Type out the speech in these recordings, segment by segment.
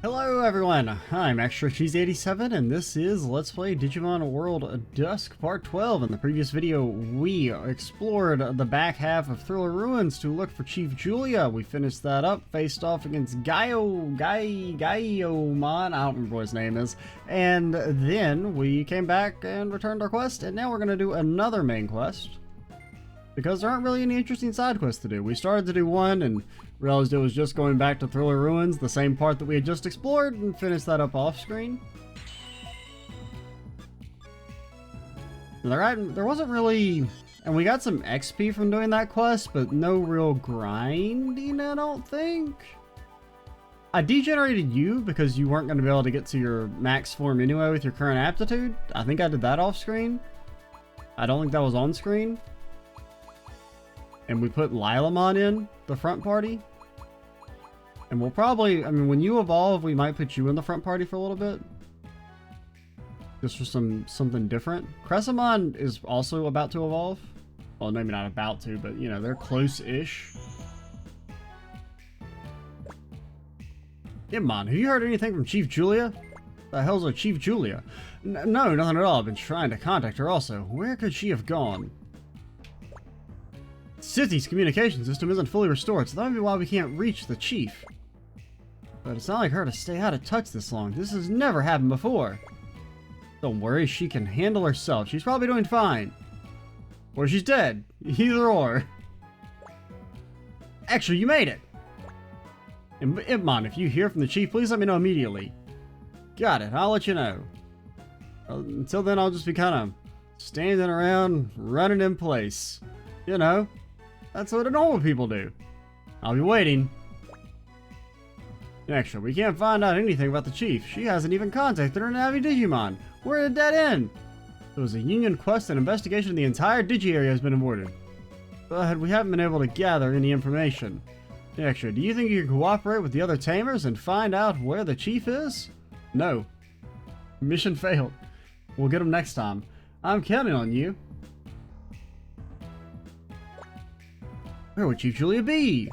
Hello everyone, I'm Extra87 and this is Let's Play Digimon World Dusk Part 12. In the previous video, we explored the back half of Thriller Ruins to look for Chief Julia. We finished that up, faced off against Gaiomon, I don't remember what his name is, and then we came back and returned our quest, and now we're going to do another main quest. Because there aren't really any interesting side quests to do. We started to do one and realized it was just going back to Thriller Ruins, the same part that we had just explored, and finished that up off screen. There wasn't really... And we got some XP from doing that quest, but no real grinding, I don't think. I degenerated you because you weren't going to be able to get to your max form anyway with your current aptitude. I think I did that off screen. I don't think that was on screen. And we put Lilamon in the front party. And we'll probably, I mean, when you evolve, we might put you in the front party for a little bit. Just for something different. Cressamon is also about to evolve. Well, maybe not about to, but, you know, they're close-ish. Digimon, have you heard anything from Chief Julia? The hell's a Chief Julia? No, nothing at all. I've been trying to contact her also. Where could she have gone? City's communication system isn't fully restored, so that might be why we can't reach the chief. But it's not like her to stay out of touch this long. This has never happened before. Don't worry, she can handle herself. She's probably doing fine. Or she's dead. Either or. Actually, you made it! Impmon, if you hear from the chief, please let me know immediately. Got it, I'll let you know. Until then, I'll just be kind of standing around, running in place. You know, that's what the normal people do. I'll be waiting. Extra, we can't find out anything about the chief. She hasn't even contacted her Navi Digimon. We're at a dead end. There was a Union quest and investigation of the entire Digi area has been aborted. But we haven't been able to gather any information. Extra, do you think you can cooperate with the other tamers and find out where the chief is? No. Mission failed. We'll get him next time. I'm counting on you. Where would Chief Julia be?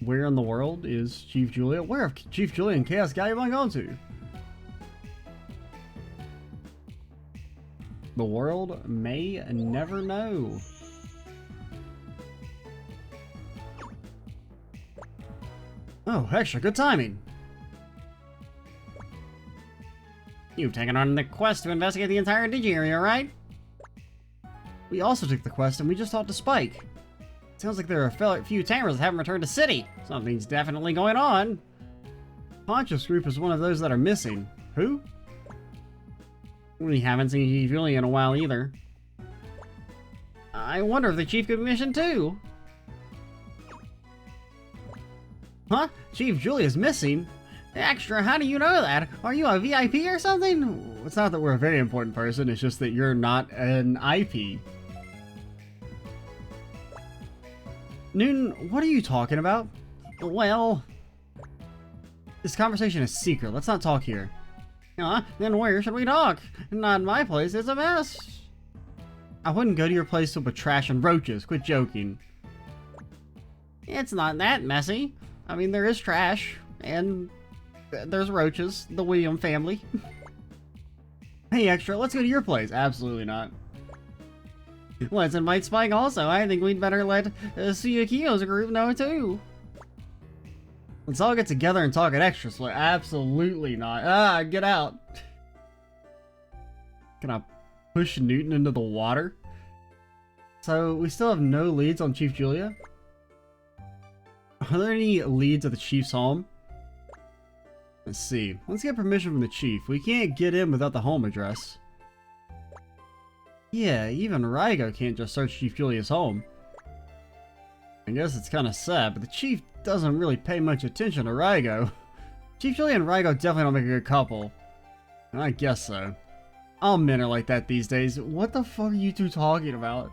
Where in the world is Chief Julia? Where have Chief Julia and Chaos Gaiomon gone to? The world may never know. Oh, extra good timing. You've taken on the quest to investigate the entire Digi area, right? We also took the quest and we just talked to Spike. Sounds like there are a few tamers that haven't returned to city. Something's definitely going on. Poncho's group is one of those that are missing. Who? We haven't seen Chief Julia in a while either. I wonder if the chief could be missing too. Huh? Chief Julia's missing? Extra, how do you know that? Are you a VIP or something? It's not that we're a very important person, it's just that you're not an IP. Newton, what are you talking about? Well, this conversation is secret. Let's not talk here. Then where should we talk? Not in my place. It's a mess. I wouldn't go to your place filled with trash and roaches. Quit joking. It's not that messy. I mean, there is trash, and there's roaches. The William family. Hey, Extra, let's go to your place. Absolutely not. Let's invite Spike also. I think we'd better let Suyukio's group know too. Let's all get together and talk at Extra Split. Absolutely not. Ah, get out. Can I push Newton into the water? So, we still have no leads on Chief Julia? Are there any leads at the chief's home? Let's see. Let's get permission from the chief. We can't get in without the home address. Yeah, even Raigo can't just search Chief Julia's home. I guess it's kind of sad, but the chief doesn't really pay much attention to Raigo. Chief Julia and Raigo definitely don't make a good couple. I guess so. All men are like that these days. What the fuck are you two talking about?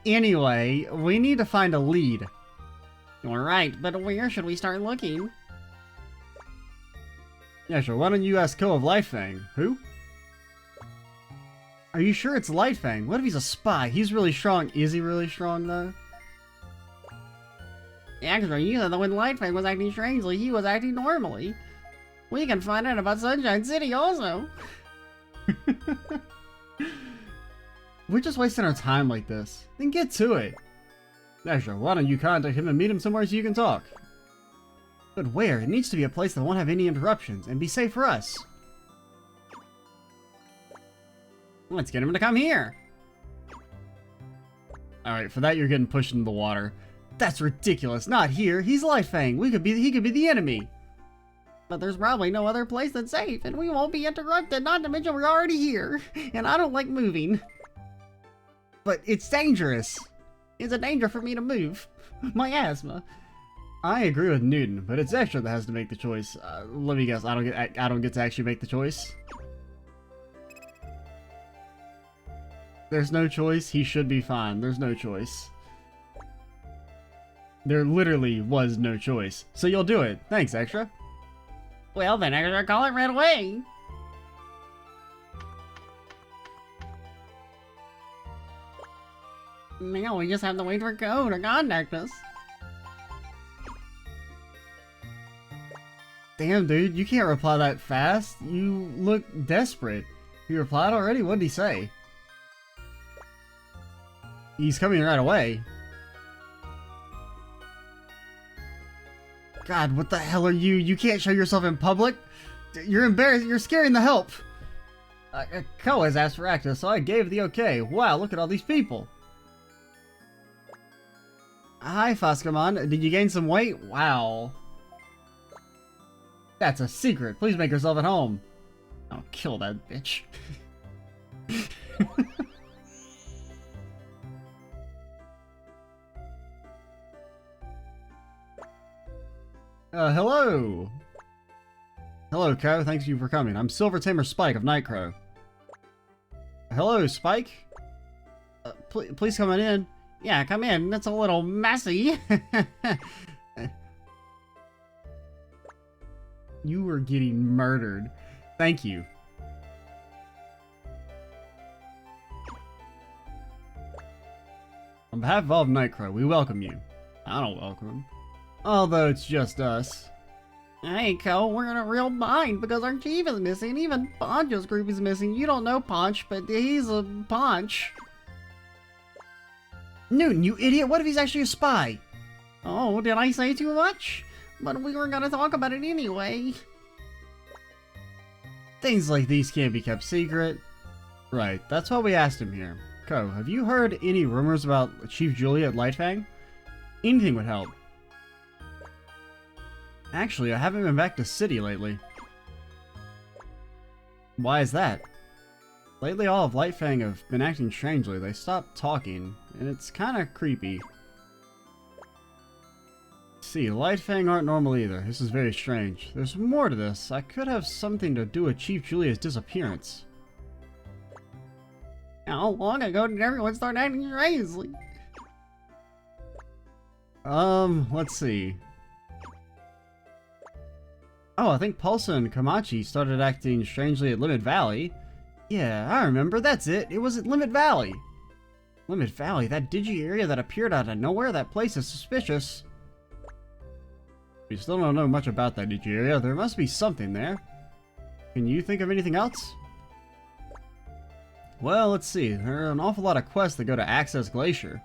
Anyway, we need to find a lead. You're right, but where should we start looking? Yeah, sure. Why don't you ask Ko of Lightfang? Who? Are you sure it's Lightfang? What if he's a spy? He's really strong. Is he really strong, though? Actually, you said that when Lightfang was acting strangely, he was acting normally. We can find out about Sunshine City also. We're just wasting our time like this. Then get to it. Extra, why don't you contact him and meet him somewhere so you can talk? But where? It needs to be a place that won't have any interruptions and be safe for us. Let's get him to come here. Alright, for that you're getting pushed into the water. That's ridiculous. Not here. He's Lightfang. He could be the enemy. But there's probably no other place that's safe, and we won't be interrupted, not to mention we're already here. And I don't like moving. But it's dangerous. It's a danger for me to move. My asthma. I agree with Newton, but it's Extra that has to make the choice. Let me guess, I don't get to actually make the choice. There's no choice. He should be fine. There's no choice. There literally was no choice. So you'll do it. Thanks, Extra. Well, then Extra, call it right away. Now we just have to wait for Ko to contact us. Damn, dude, you can't reply that fast. You look desperate. He replied already? What did he say? He's coming right away. God, what the hell are you? You can't show yourself in public? You're embarrassed. You're scaring the help. Ko has asked for access, so I gave the okay. Wow, look at all these people. Hi, Foskamon. Did you gain some weight? Wow. That's a secret. Please make yourself at home. I'll kill that bitch. Hello! Hello, Ko. Thanks you for coming. I'm Silver Tamer Spike of Nightcrow. Hello, Spike? Please come on in. Yeah, come in. It's a little messy. You were getting murdered. Thank you. On behalf of all of Nightcrow, we welcome you. I don't welcome him. Although it's just us. Hey, Ko, we're in a real bind because our chief is missing. Even Poncho's group is missing. You don't know Ponch, but he's a Ponch. Newton, you idiot! What if he's actually a spy? Oh, did I say too much? But we were gonna talk about it anyway. Things like these can't be kept secret. Right, that's why we asked him here. Ko, have you heard any rumors about Chief Julia at Lightfang? Anything would help. Actually, I haven't been back to city lately. Why is that? Lately all of Lightfang have been acting strangely. They stopped talking, and it's kinda creepy. See, Lightfang aren't normal either. This is very strange. There's more to this. I could have something to do with Chief Julia's disappearance. How long ago did everyone start acting strangely? Let's see. Oh, I think Pulsa and Komachi started acting strangely at Limit Valley. Yeah, I remember. That's it. It was at Limit Valley. Limit Valley, that Digi area that appeared out of nowhere. That place is suspicious. We still don't know much about that Digi area. There must be something there. Can you think of anything else? Well, let's see. There are an awful lot of quests that go to Access Glacier.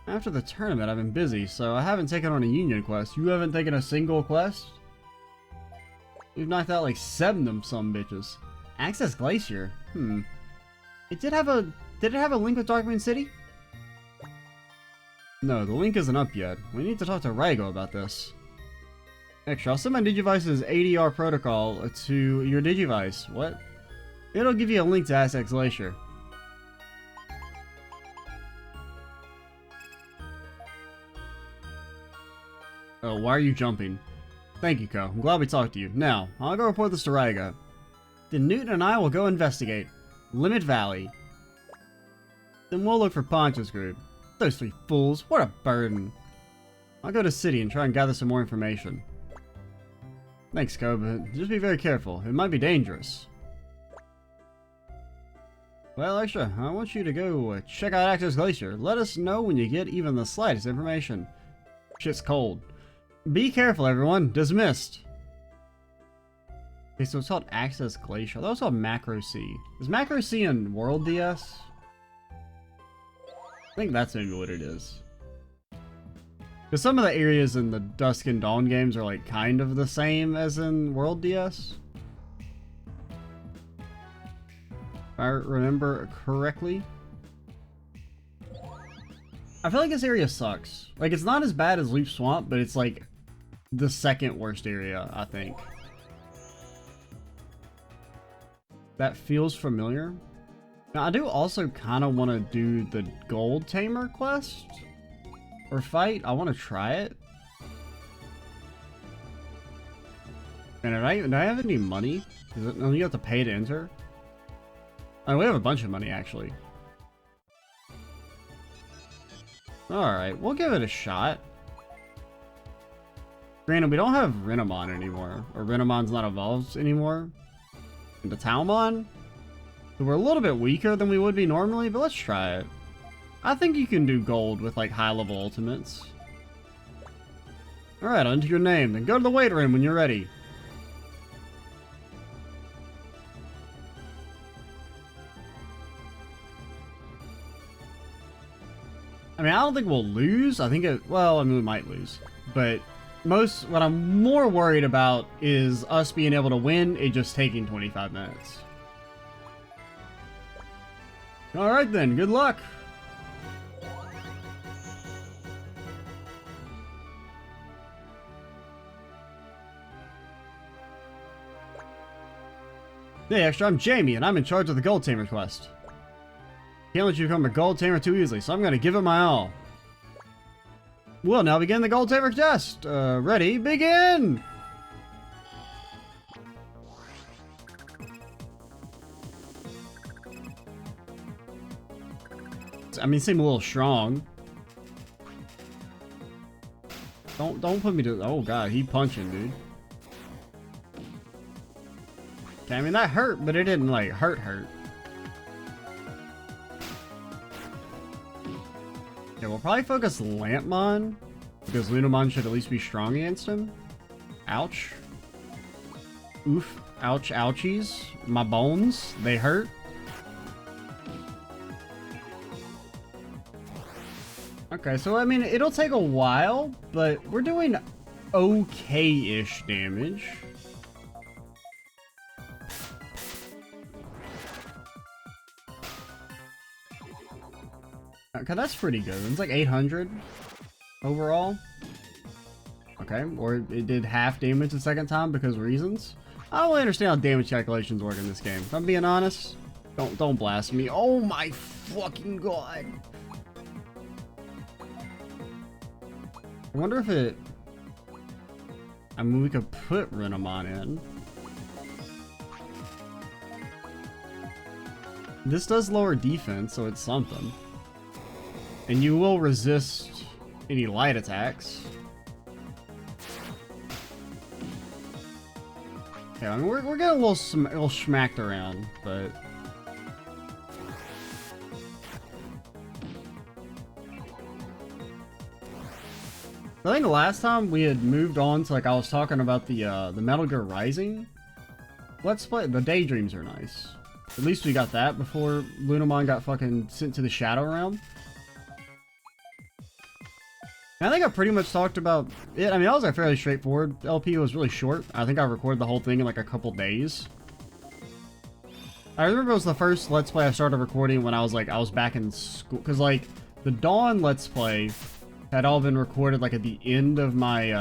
After the tournament, I've been busy, so I haven't taken on a Union quest. You haven't taken a single quest? We've knocked out like 7 of them some bitches. Access Glacier? Did it have a link with Darkmoon City? No, the link isn't up yet. We need to talk to Raigo about this. Extra, I'll send my Digivice's ADR protocol to your Digivice. What? It'll give you a link to Access Glacier. Oh, why are you jumping? Thank you, Ko. I'm glad we talked to you. Now, I'll go report this to Raiga. Then Newton and I will go investigate Limit Valley. Then we'll look for Poncho's group. Those 3 fools, what a burden. I'll go to city and try and gather some more information. Thanks, Ko, but just be very careful. It might be dangerous. Well, Extra, I want you to go check out Access Glacier. Let us know when you get even the slightest information. Shit's cold. Be careful, everyone. Dismissed. Okay, so it's called Access Glacier. That was called Macro C. Is Macro C in World DS? I think that's maybe what it is. Because some of the areas in the Dusk and Dawn games are like kind of the same as in World DS. If I remember correctly. I feel like this area sucks. Like, it's not as bad as Leaf Swamp, but it's like the second worst area, I think. That feels familiar. Now, I do also kind of want to do the Gold Tamer quest or fight. I want to try it. And do I have any money? Is it, no, you have to pay to enter. Oh, we have a bunch of money actually. Alright, we'll give it a shot. Granted, we don't have Renamon anymore. Or Renamon's not evolved anymore. Into Talmon. So we're a little bit weaker than we would be normally, but let's try it. I think you can do gold with like high level ultimates. Alright, enter your name, then go to the weight room when you're ready. I mean, I don't think we'll lose. I think well, I mean, we might lose. But what I'm more worried about is us being able to win, it just taking 25 minutes. Alright then, good luck! Hey Extra, I'm Jamie, and I'm in charge of the Gold Tamer quest. Can't let you become a Gold Tamer too easily, so I'm gonna give it my all. We'll now begin the Gold Tamer test. Ready, begin! I mean, seem a little strong. Don't put me to. Oh god, he punching, dude. Okay, I mean that hurt, but it didn't like hurt. Okay, we'll probably focus Lampmon, because Lunamon should at least be strong against him. Ouch. Oof. Ouch, ouchies. My bones, they hurt. Okay, so I mean, it'll take a while, but we're doing okay-ish damage. Okay, that's pretty good. It's like 800 overall. Okay, or it did half damage the second time because of reasons. I don't really understand how damage calculations work in this game. If I'm being honest, don't blast me. Oh my fucking god! I wonder if it. I mean, we could put Renamon in. This does lower defense, so it's something. And you will resist any light attacks. Yeah, I mean, we're getting a little smacked around, but I think the last time we had moved on to, like, I was talking about the Metal Gear Rising Let's Play. The Daydreams are nice. At least we got that before Lunamon got fucking sent to the Shadow Realm. I think I pretty much talked about it. I mean, that was a fairly straightforward LP. It was really short. I think I recorded the whole thing in like a couple days. I remember it was the first Let's Play I started recording when I was back in school. Because like the Dawn Let's Play had all been recorded like at the end of my,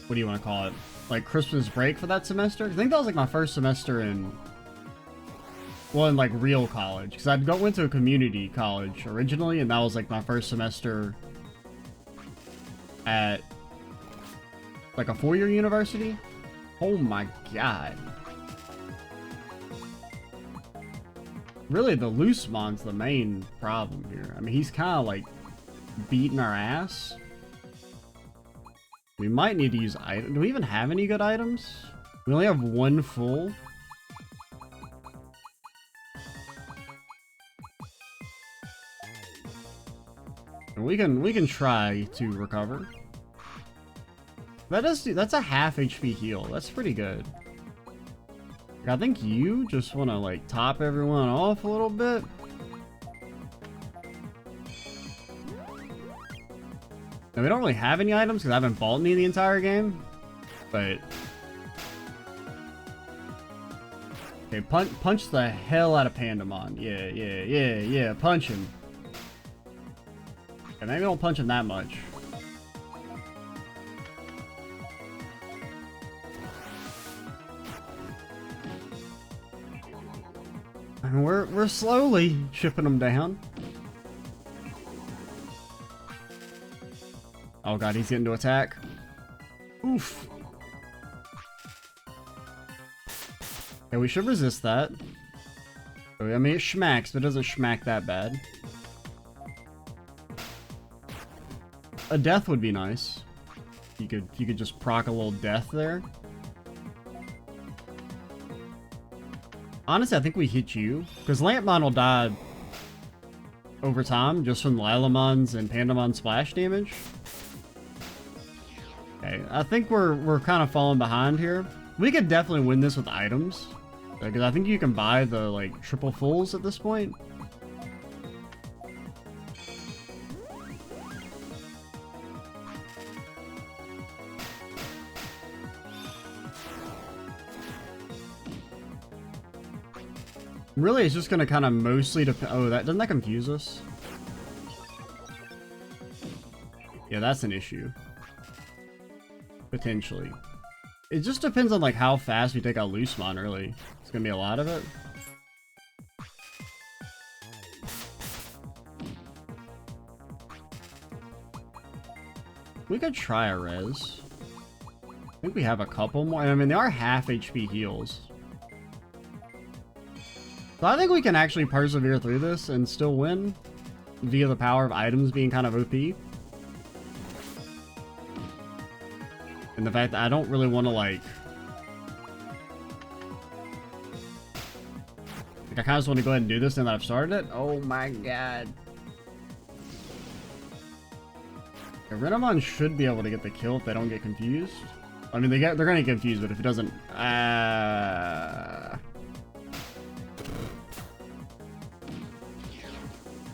what do you want to call it? Like Christmas break for that semester. I think that was like my first semester in like real college, because went to a community college originally, and that was like my first semester at like a 4-year university. Oh my god. Really, the Loosemon's the main problem here. I mean, he's kind of like beating our ass. We might need to use items. Do we even have any good items? We only have one full. We can try to recover. That's a half HP heal. That's pretty good. I think you just want to like top everyone off a little bit. Now, we don't really have any items because I haven't bought any the entire game, but okay, punch the hell out of Pandamon. Yeah, punch him. Okay, maybe don't punch him that much. And we're slowly chipping them down. Oh god, he's getting to attack. Oof. Okay, we should resist that. I mean, it schmacks, but it doesn't schmack that bad. A death would be nice. You could just proc a little death there. Honestly, I think we hit you because Lampmon will die over time just from Lilamon's and Pandamon splash damage. Okay, I think we're kind of falling behind here. We could definitely win this with items because I think you can buy the like triple fulls at this point. Really, it's just gonna kind of mostly depend. Oh, doesn't that confuse us? Yeah, that's an issue. Potentially. It just depends on like how fast we take out Loosemon, really. It's gonna be a lot of it. We could try a res. I think we have a couple more. I mean, they are half HP heals. So I think we can actually persevere through this and still win via the power of items being kind of OP. And the fact that I don't really want to like I kind of just want to go ahead and do this now that I've started it. Oh my god. Okay, Renamon should be able to get the kill if they don't get confused. I mean, they're gonna get confused, but if it doesn't,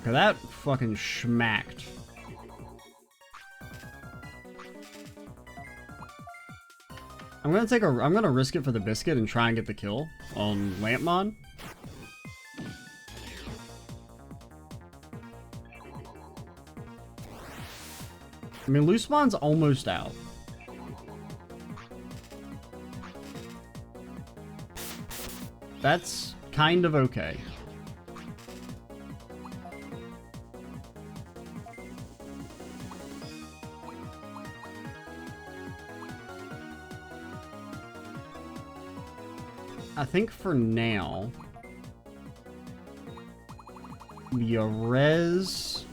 okay, that fucking schmacked. I'm gonna risk it for the biscuit and try and get the kill on Lampmon. I mean, Loosemon's almost out. That's kind of okay. I think for now, the res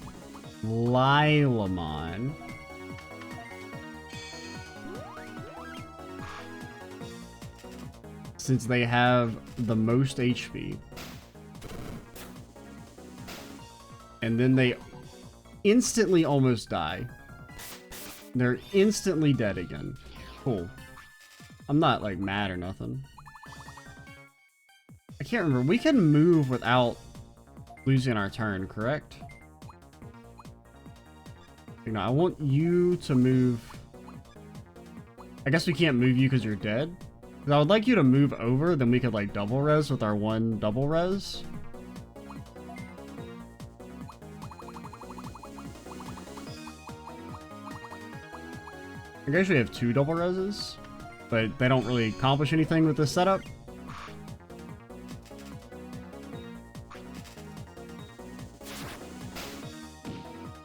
Lilamon. Since they have the most HP. And then they instantly almost die. They're instantly dead again. Cool. I'm not like mad or nothing. I can't remember. We can move without losing our turn, correct? You know, I want you to move. I guess we can't move you because you're dead. I would like you to move over, then we could like double res with our one double res. I guess we have two double reses, but they don't really accomplish anything with this setup.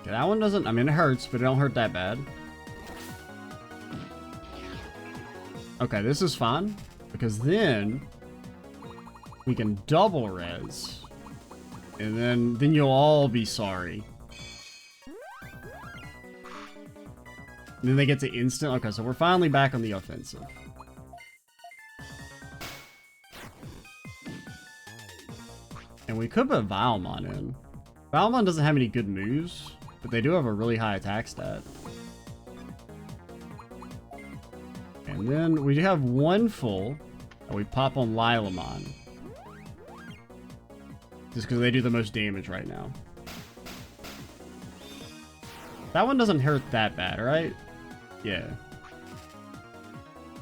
Okay, that one doesn't, I mean it hurts, but it don't hurt that bad. Okay, this is fine, because then we can double res, and then you'll all be sorry. And then they get to instant. Okay, so we're finally back on the offensive. And we could put Vilemon in. Vilemon doesn't have any good moves, but they do have a really high attack stat. And then we do have one full that we pop on Lilamon. Just because they do the most damage right now. That one doesn't hurt that bad, right? Yeah.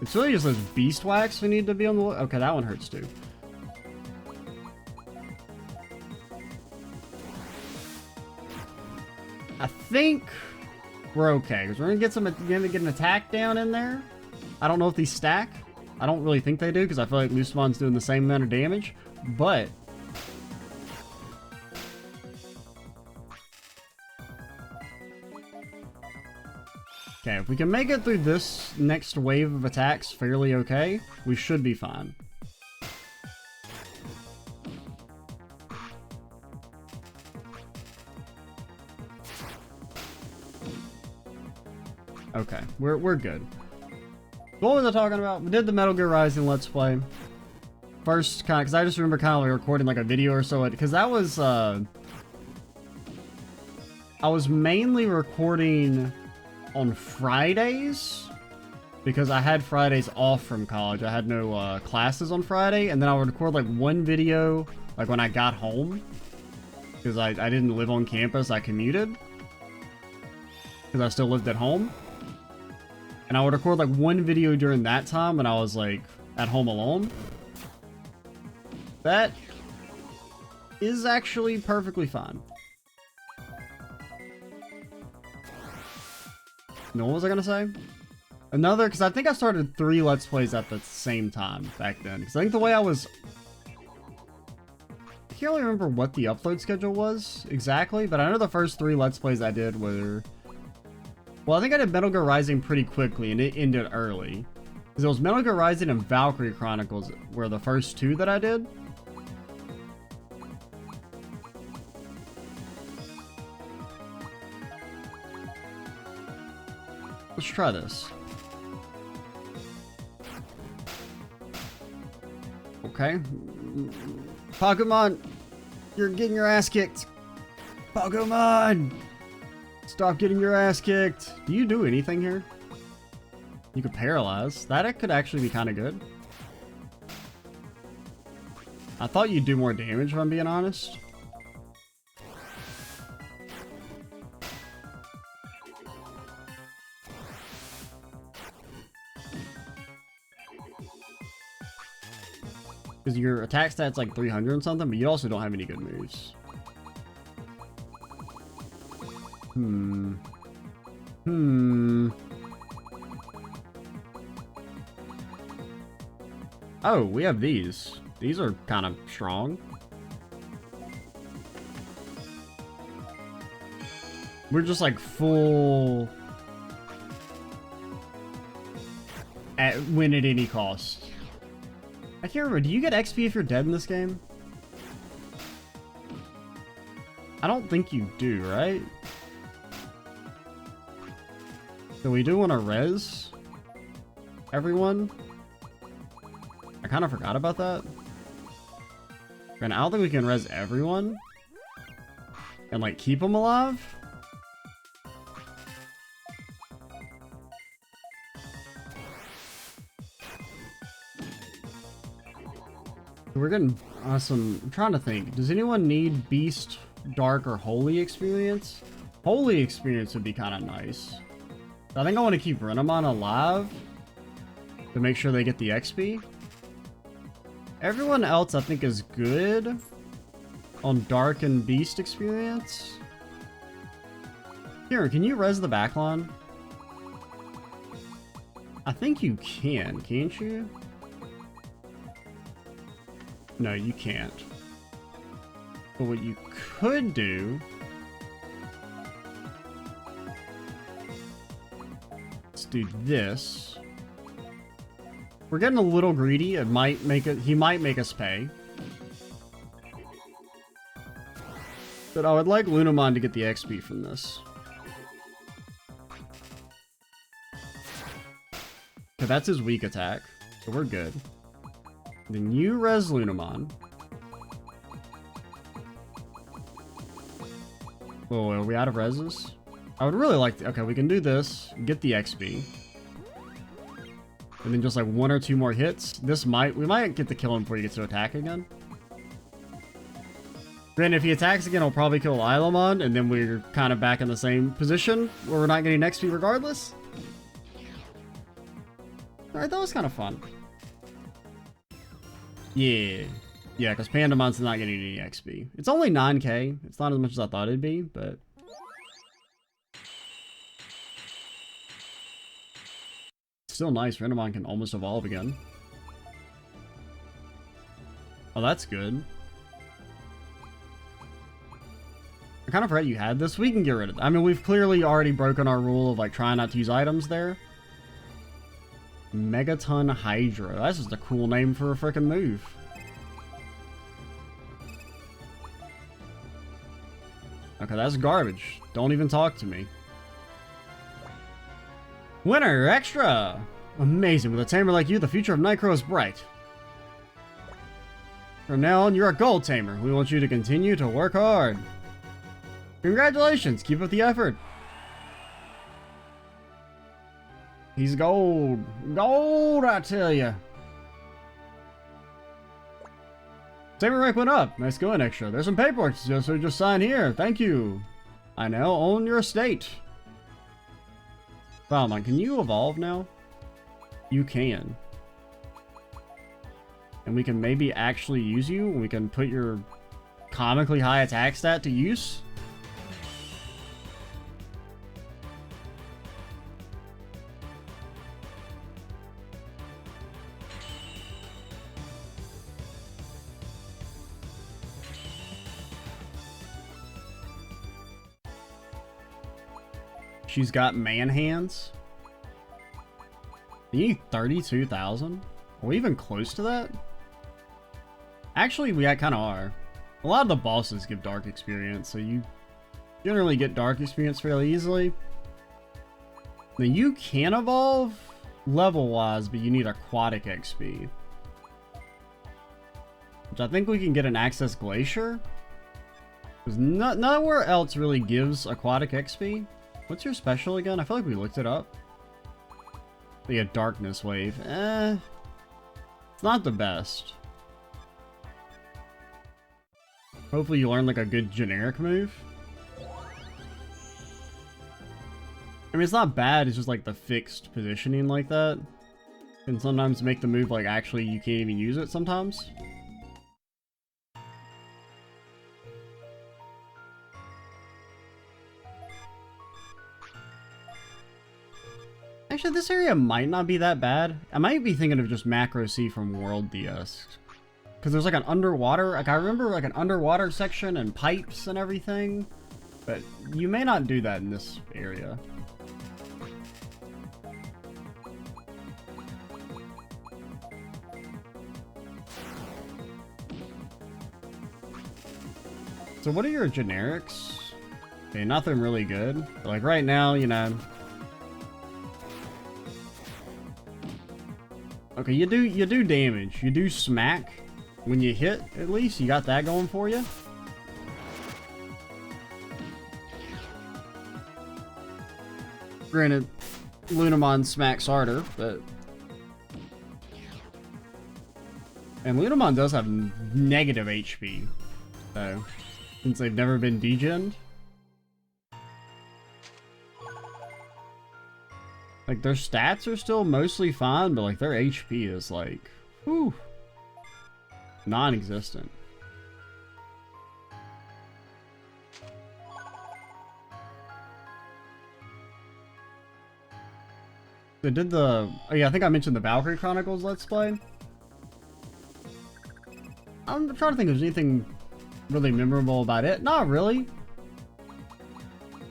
It's really just those Beast Wax we need to be on the look. Okay, that one hurts too. I think we're okay, because we're gonna get an attack down in there. I don't know if these stack. I don't really think they do, because I feel like Lucemon's doing the same amount of damage, but okay, if we can make it through this next wave of attacks fairly okay, we should be fine. Okay, we're good. What was I talking about? We did the Metal Gear Rising Let's Play. First, kind of, because I just remember kind of like recording like a video or so, because that was, I was mainly recording on Fridays, because I had Fridays off from college. I had no classes on Friday, and then I would record like one video like when I got home, because I didn't live on campus, I commuted, because I still lived at home. And I would record like one video during that time when I was like at home alone. That is actually perfectly fine. No, what was I gonna say? Another, because I think I started 3 Let's Plays at the same time back then. Because I think the way I was... I can't really remember what the upload schedule was exactly, but I know the first 3 Let's Plays I did were... Well, I think I did Metal Gear Rising pretty quickly, and it ended early. Because it was Metal Gear Rising and Valkyrie Chronicles were the first 2 that I did. Let's try this. Okay. Pokemon! You're getting your ass kicked! Pokemon! Stop getting your ass kicked! Do you do anything here? You could paralyze. That could actually be kind of good. I thought you'd do more damage, if I'm being honest. Because your attack stat's like 300 and something, but you also don't have any good moves. Oh, we have these. These are kind of strong. We're just like full... win at any cost. I can't remember, do you get XP if you're dead in this game? I don't think you do, right? So we do want to res everyone. I kind of forgot about that. And I don't think we can res everyone and like keep them alive. We're getting awesome. I'm trying to think. Does anyone need Beast, Dark, or Holy experience? Holy experience would be kind of nice. I think I want to keep Renamon alive to make sure they get the XP. Everyone else I think is good on Dark and Beast experience. Here, can you res the backline? I think you can, can't you? No, you can't. But what you could do... Let's do this. We're getting a little greedy. It might make it... He might make us pay. But I would like Lunamon to get the XP from this. Okay, that's his weak attack. So we're good. Then you res Lunamon. Oh, are we out of reses? I would really like to... Okay, we can do this. Get the XP. And then just like 1 or 2 more hits. We might get to kill him before he gets to attack again. Then if he attacks again, he'll probably kill Ilamon, and then we're kind of back in the same position where we're not getting XP regardless. Alright, that was kind of fun. Yeah. Yeah, because Pandamon's not getting any XP. It's only 9k. It's not as much as I thought it'd be, but... Still nice. Renamon can almost evolve again. Oh, that's good. I kind of forgot you had this. We can get rid of it. I mean, we've clearly already broken our rule of like trying not to use items there. Megaton Hydra. That's just a cool name for a freaking move. Okay, that's garbage. Don't even talk to me. Winner, extra! Amazing. With a tamer like you, the future of Nightcrow is bright. From now on, you're a gold tamer. We want you to continue to work hard. Congratulations. Keep up the effort. He's gold. Gold, I tell ya. Tamer rank went up. Nice going, extra. There's some paperwork, so just sign here. Thank you. I now own your estate. Valmon, can you evolve now? You can. And we can maybe actually use you. We can put your comically high attack stat to use. She's got man hands. You need 32,000? Are we even close to that? Actually, we kind of are. A lot of the bosses give dark experience, so you generally get dark experience fairly easily. Now you can evolve level-wise, but you need aquatic XP. Which I think we can get an Access Glacier. Because nowhere else really gives aquatic XP. What's your special again? I feel like we looked it up. Yeah, Darkness Wave. It's not the best. Hopefully you learn like a good generic move. I mean, it's not bad, it's just like the fixed positioning like that can sometimes make the move like actually you can't even use it sometimes. Actually, this area might not be that bad. I might be thinking of just Macro C from World DS. Because there's like an underwater, like I remember like an underwater section and pipes and everything. But you may not do that in this area. So what are your generics? Okay, nothing really good. But like right now, you know. Okay, you do damage. You do smack when you hit, at least. You got that going for you. Granted, Lunamon smacks harder, but... And Lunamon does have negative HP, so... Since they've never been degened. Like, their stats are still mostly fine, but, like, their HP is, like, whew, non-existent. They did the... Oh, yeah, I think I mentioned the Valkyrie Chronicles Let's Play. I'm trying to think if there's anything really memorable about it. Not really.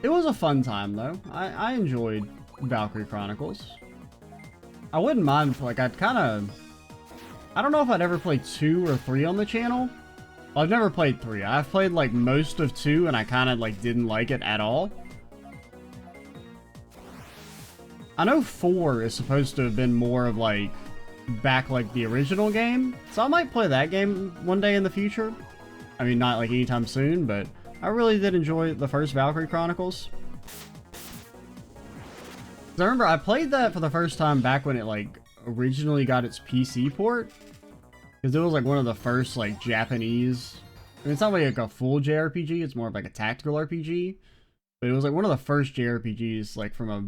It was a fun time, though. I enjoyed Valkyrie Chronicles. I wouldn't mind, like, I don't know if I'd ever played 2 or 3 on the channel. Well, I've never played 3. I've played, like, most of 2, and I kind of, like, didn't like it at all. I know 4 is supposed to have been more of, like, back, like, the original game. So I might play that game one day in the future. I mean, not, like, anytime soon, but I really did enjoy the first Valkyrie Chronicles. I remember I played that for the first time back when it like originally got its PC port. Because it was like one of the first like Japanese... I mean, it's not like a full JRPG, it's more of like a tactical RPG. But it was like one of the first JRPGs like from a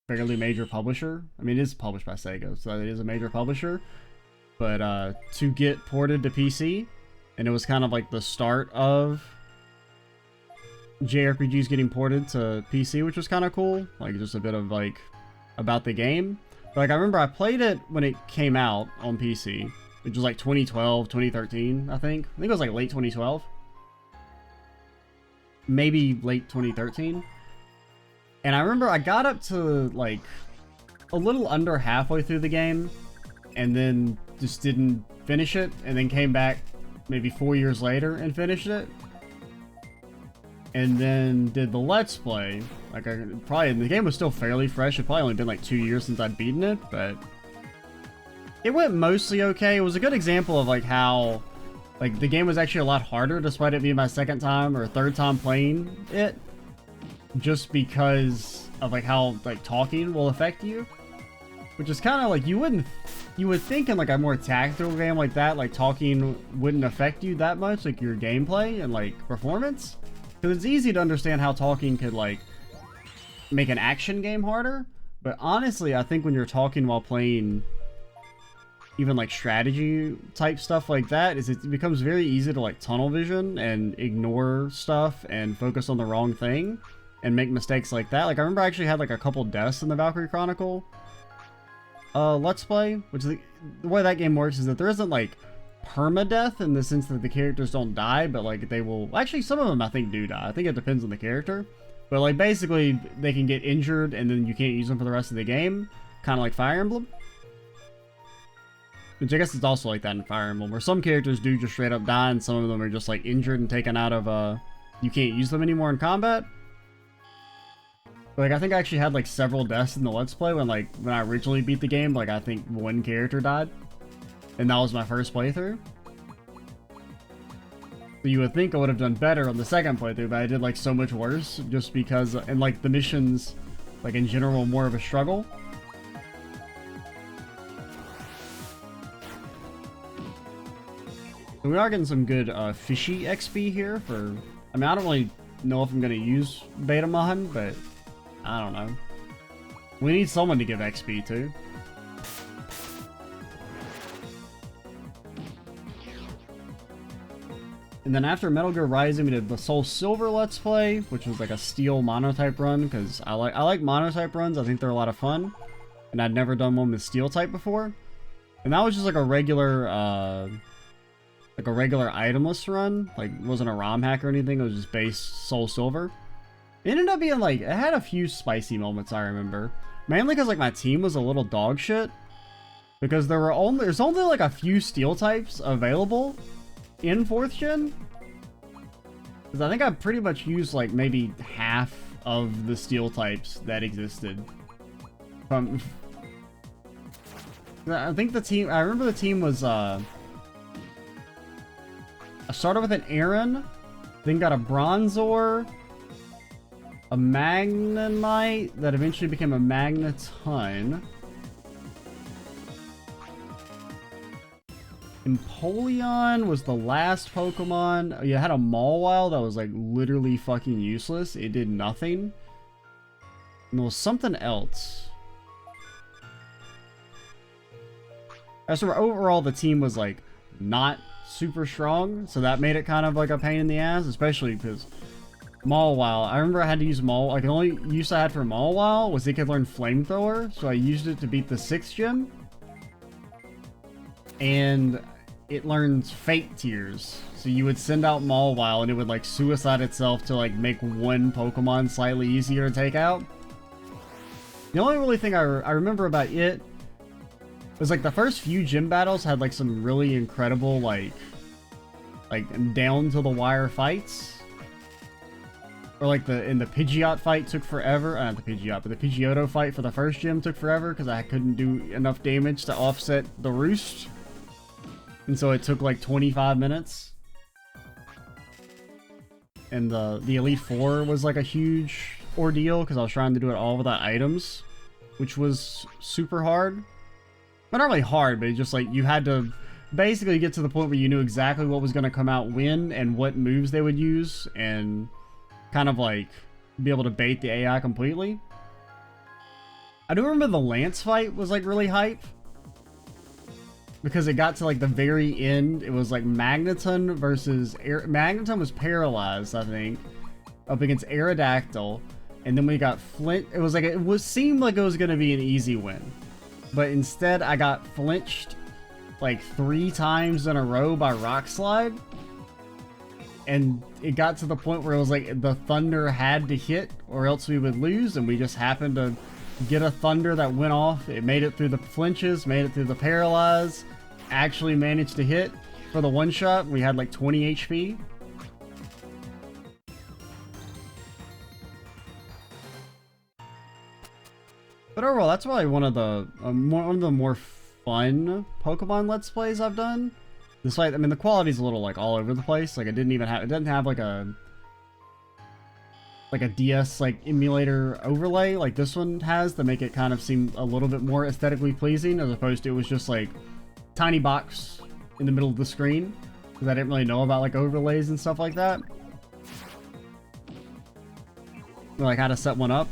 fairly major publisher. I mean, it is published by Sega, so it is a major publisher. But to get ported to PC, and it was kind of like the start of JRPGs getting ported to PC, which was kind of cool. Like just a bit of like about the game. But like I remember I played it when it came out on PC, which was like 2012, 2013, I think. I think it was like late 2012. Maybe late 2013. And I remember I got up to like a little under halfway through the game and then just didn't finish it, and then came back maybe 4 years later and finished it. And then did the Let's Play. Like the game was still fairly fresh. It probably only been like 2 years since I'd beaten it, but it went mostly okay. It was a good example of like how like the game was actually a lot harder despite it being my second time or third time playing it, just because of like how like talking will affect you, which is kind of like you would think in like a more tactical game like that, like talking wouldn't affect you that much, like your gameplay and like performance, because it's easy to understand how talking could like make an action game harder. But honestly, I think when you're talking while playing even like strategy type stuff like that, is it becomes very easy to like tunnel vision and ignore stuff and focus on the wrong thing and make mistakes like that. Like I remember I actually had like a couple deaths in the Valkyrie Chronicle Let's Play, which is the way that game works is that there isn't like permadeath in the sense that the characters don't die, but like they will actually, some of them I think do die. I think it depends on the character, but like basically they can get injured and then you can't use them for the rest of the game, kind of like Fire Emblem. Which I guess it's also like that in Fire Emblem, where some characters do just straight up die and some of them are just like injured and taken out of you can't use them anymore in combat. But, like I think I actually had like several deaths in the Let's Play when I originally beat the game. Like I think one character died, and that was my first playthrough. So you would think I would have done better on the second playthrough, but I did like so much worse just because, and like the missions like in general were more of a struggle. We are getting some good fishy XP here for... I mean, I don't really know if I'm going to use Betamon, but I don't know. We need someone to give XP to. And then after Metal Gear Rising, we did the Soul Silver Let's Play, which was like a steel monotype run, because I like monotype runs. I think they're a lot of fun. And I'd never done one with steel type before. And that was just like a regular... like a regular itemless run. Like, it wasn't a ROM hack or anything, it was just base Soul Silver. It ended up being like, it had a few spicy moments, I remember. Mainly because like my team was a little dog shit. Because there's only like a few steel types available in 4th gen. Because I think I pretty much used like maybe half of the steel types that existed. I think the team, I remember the team was, I started with an Aaron, then got a Bronzor, a Magnemite that eventually became a Magneton, Empoleon was the last Pokemon. You had a Mawile that was like literally fucking useless. It did nothing. And there was something else. I swear overall the team was like not super strong, so that made it kind of like a pain in the ass, especially because Mawile, I remember I had to use like the only use I had for Mawile was it could learn Flamethrower, so I used it to beat the 6th gym. And it learns Fate Tears, so you would send out Mawile and it would like suicide itself to like make one Pokemon slightly easier to take out. The only really thing I remember about it was like the first few gym battles had like some really incredible like down to the wire fights. Or like the Pidgeot fight took forever. Not the Pidgeot, but the Pidgeotto fight for the first gym took forever because I couldn't do enough damage to offset the roost. And so it took like 25 minutes. and the Elite Four was like a huge ordeal because I was trying to do it all without items, which was super hard. But not really hard, but just like you had to basically get to the point where you knew exactly what was going to come out when and what moves they would use, and kind of like be able to bait the AI completely. I do remember the Lance fight was like really hype, because it got to like the very end. It was like Magneton versus Magneton was paralyzed, I think, up against Aerodactyl, and then we got Flint. It was like seemed like it was going to be an easy win, but instead I got flinched like 3 times in a row by Rock Slide, and it got to the point where it was like the Thunder had to hit or else we would lose, and we just happened to get a Thunder that went off. It made it through the flinches, made it through the paralyze, actually managed to hit for the one shot. We had like 20 HP. But overall, that's probably one of the more fun Pokemon Let's Plays I've done. This fight, I mean, the quality's a little like all over the place. Like it doesn't have like a DS like emulator overlay like this one has to make it kind of seem a little bit more aesthetically pleasing, as opposed to it was just like tiny box in the middle of the screen, because I didn't really know about like overlays and stuff like that, like how to set one up.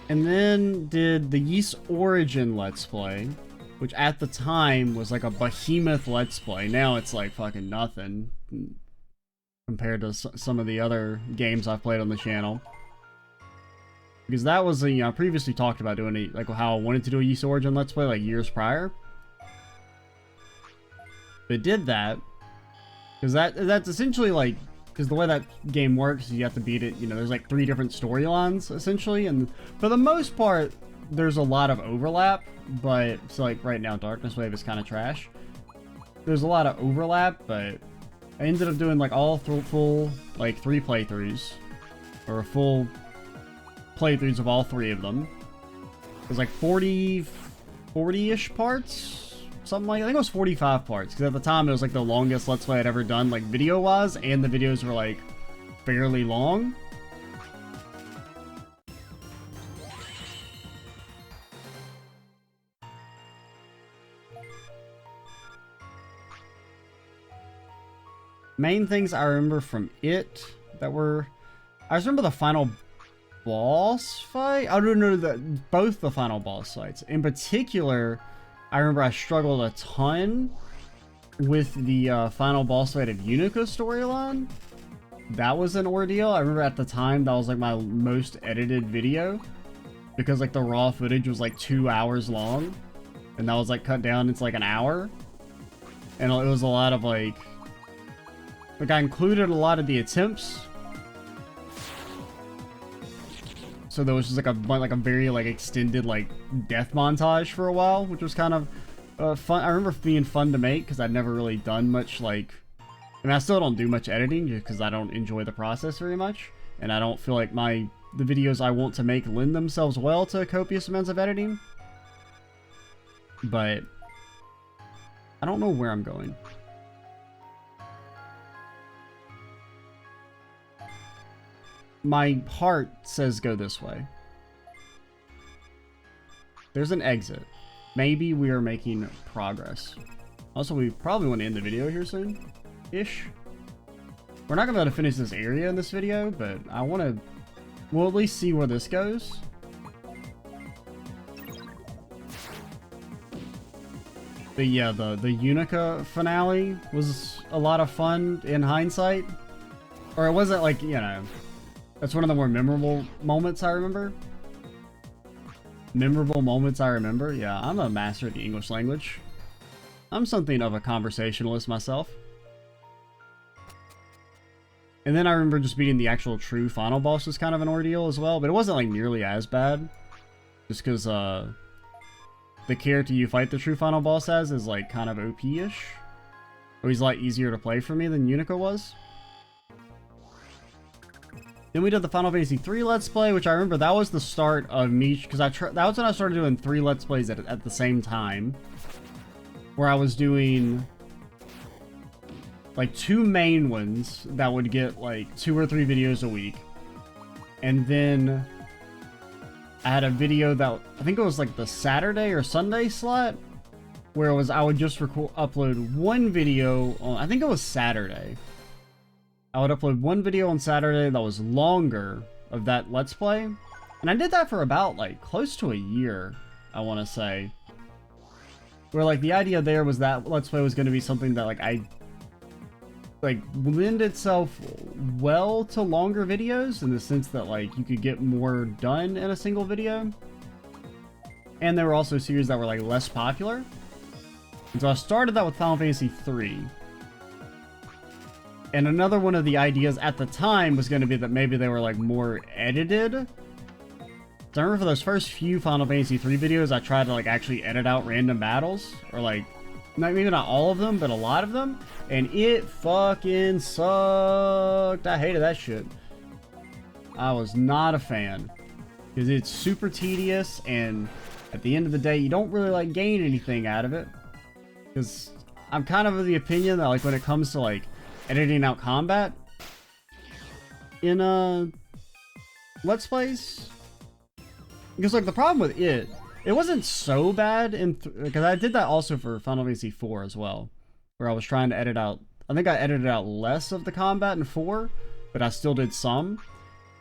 And then did the Yeast Origin Let's Play, which at the time was like a behemoth Let's Play. Now it's like fucking nothing compared to some of the other games I've played on the channel. Because that was I previously talked about doing it, like how I wanted to do a Yeast Origin Let's Play like years prior. But did that because that's essentially like, because the way that game works, you have to beat it, there's like 3 different storylines essentially, and for the most part there's a lot of overlap. But so like right now Darkness Wave is kind of trash. There's a lot of overlap, but I ended up doing like all full like 3 playthroughs, or full playthroughs of all 3 of them. There's like 40-ish parts, something like, I think it was 45 parts, because at the time it was like the longest Let's Play I'd ever done, like video wise, and the videos were like fairly long. Main things I remember from it that were, I just remember the final boss fight. I don't know both the final boss fights. In particular, I remember I struggled a ton with the final boss fight of Unica storyline. That was an ordeal. I remember at the time that was like my most edited video, because like the raw footage was like 2 hours long, and that was like cut down into like an hour, and it was a lot of like I included a lot of the attempts, so there was just like a very like extended like death montage for a while, which was kind of fun. I remember being fun to make because I'd never really done much like, I mean, I still don't do much editing just because I don't enjoy the process very much, and I don't feel like the videos I want to make lend themselves well to copious amounts of editing. But I don't know where I'm going. My heart says go this way. There's an exit. Maybe we are making progress. Also, we probably want to end the video here soon-ish. We're not going to be able to finish this area in this video, but I want to... We'll at least see where this goes. But yeah, the Unica finale was a lot of fun in hindsight. Or it wasn't like, that's one of the more memorable moments I remember. Memorable moments I remember? Yeah, I'm a master of the English language. I'm something of a conversationalist myself. And then I remember just beating the actual true final boss was kind of an ordeal as well, but it wasn't like nearly as bad. Just because the character you fight the true final boss as is like kind of OP-ish. Or he's a lot easier to play for me than Unica was. Then we did the Final Fantasy III Let's Play, which I remember that was the start of me, because that was when I started doing 3 Let's Plays at the same time. where I was doing like 2 main ones that would get like 2 or 3 videos a week. And then I had a video that, I think it was like the Saturday or Sunday slot, where it was I would just upload 1 video on, I think it was Saturday. I would upload 1 video on Saturday that was longer of that Let's Play. And I did that for about like close to a year, I want to say. Where like the idea there was that Let's Play was going to be something that like lend itself well to longer videos, in the sense that like you could get more done in a single video. And there were also series that were like less popular. And so I started that with Final Fantasy 3. And another one of the ideas at the time was going to be that maybe they were like more edited. So I remember for those first few Final Fantasy 3 videos, I tried to like actually edit out random battles, or like maybe not all of them, but a lot of them, and it fucking sucked. I hated that shit. I was not a fan, because it's super tedious, and at the end of the day, you don't really like gain anything out of it. Because I'm kind of the opinion that like when it comes to like editing out combat in Let's Plays, because like the problem with it wasn't so bad in because I did that also for Final Fantasy 4 as well, where I was trying to edit out, I think I edited out less of the combat in 4, but I still did some,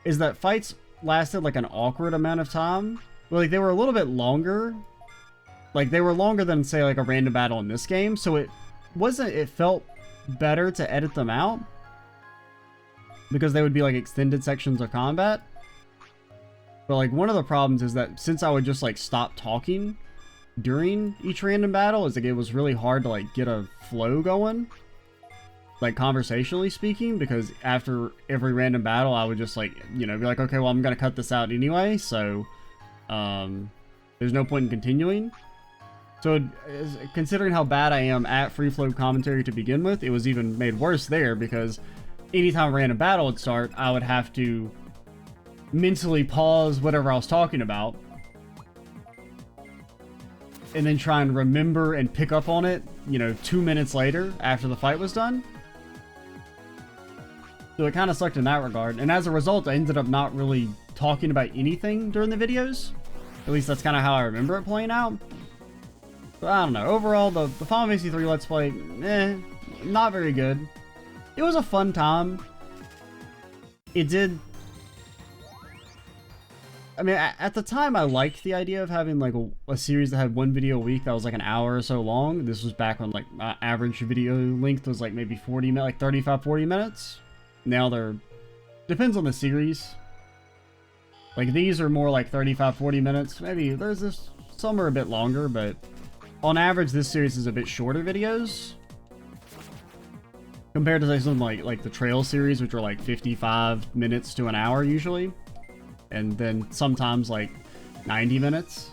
is that fights lasted like an awkward amount of time. Well, like they were a little bit longer, like they were longer than say like a random battle in this game, so it felt better to edit them out, because they would be like extended sections of combat. But like one of the problems is that since I would just like stop talking during each random battle, is like it was really hard to like get a flow going, like conversationally speaking, because after every random battle I would just like, you know, be like, okay, well I'm gonna cut this out anyway, so there's no point in continuing. So considering how bad I am at free flow commentary to begin with, it was even made worse there, because anytime a random battle would start, I would have to mentally pause whatever I was talking about and then try and remember and pick up on it, you know, 2 minutes later after the fight was done. So it kind of sucked in that regard, and as a result I ended up not really talking about anything during the videos. At least that's kind of how I remember it playing out. But I don't know, overall the Final Fantasy 3 Let's Play, not very good. It was a fun time. It did, I mean, at the time, I liked the idea of having like a series that had 1 video a week that was like an hour or so long. This was back when like my average video length was like maybe 40 minutes, like 35, 40 minutes. Now depends on the series. Like these are more like 35, 40 minutes. Maybe there's this, some are a bit longer, but on average, this series is a bit shorter videos. Compared to something like the Trail series, which are like 55 minutes to an hour usually. And then sometimes like 90 minutes.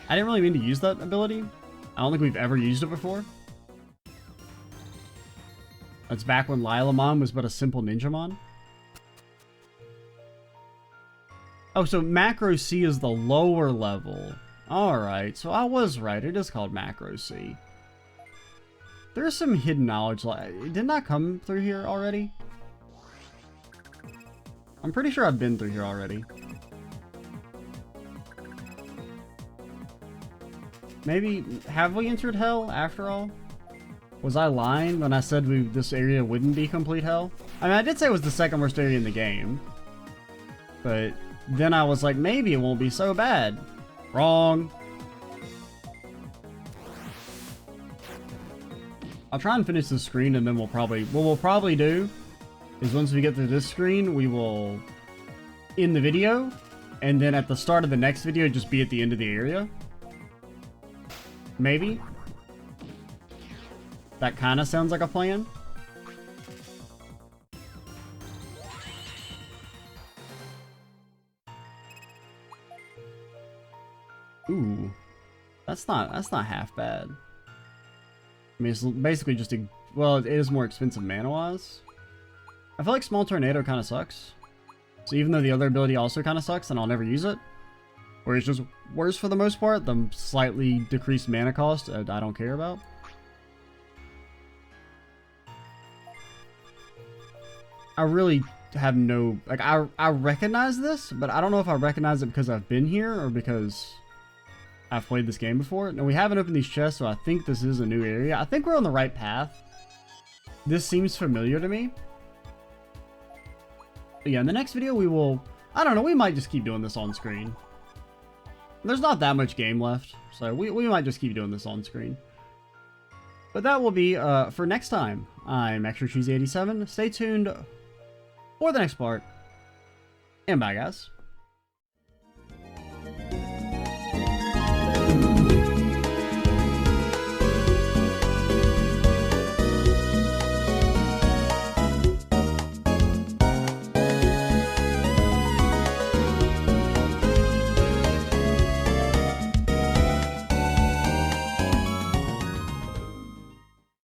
I didn't really mean to use that ability. I don't think we've ever used it before. That's back when Lilamon was but a simple Ninjamon. Oh, so Macro C is the lower level. Alright, so I was right. It is called Macro C. There's some hidden knowledge. Didn't I come through here already? I'm pretty sure I've been through here already. Maybe, have we entered hell after all? Was I lying when I said this area wouldn't be complete hell? I mean, I did say it was the second worst area in the game. But then I was like, maybe it won't be so bad. Wrong. I'll try and finish this screen, and then what we'll probably do is once we get through this screen, we will end the video, and then at the start of the next video, just be at the end of the area. Maybe. That kind of sounds like a plan. Ooh. That's not half bad. I mean, it's basically just a, well, it is more expensive mana-wise. I feel like Small Tornado kind of sucks. So even though the other ability also kind of sucks, and I'll never use it, Or it's just worse for the most part. The slightly decreased mana cost, I don't care about. I really have no... Like, I recognize this, but I don't know if I recognize it because I've been here or because I've played this game before. Now, we haven't opened these chests, so I think this is a new area. I think we're on the right path. This seems familiar to me. But yeah, in the next video, we will... I don't know, we might just keep doing this on screen. There's not that much game left, so we might just keep doing this on screen. But that will be for next time. I'm Extra Cheesy 87. Stay tuned for the next part. And bye, guys.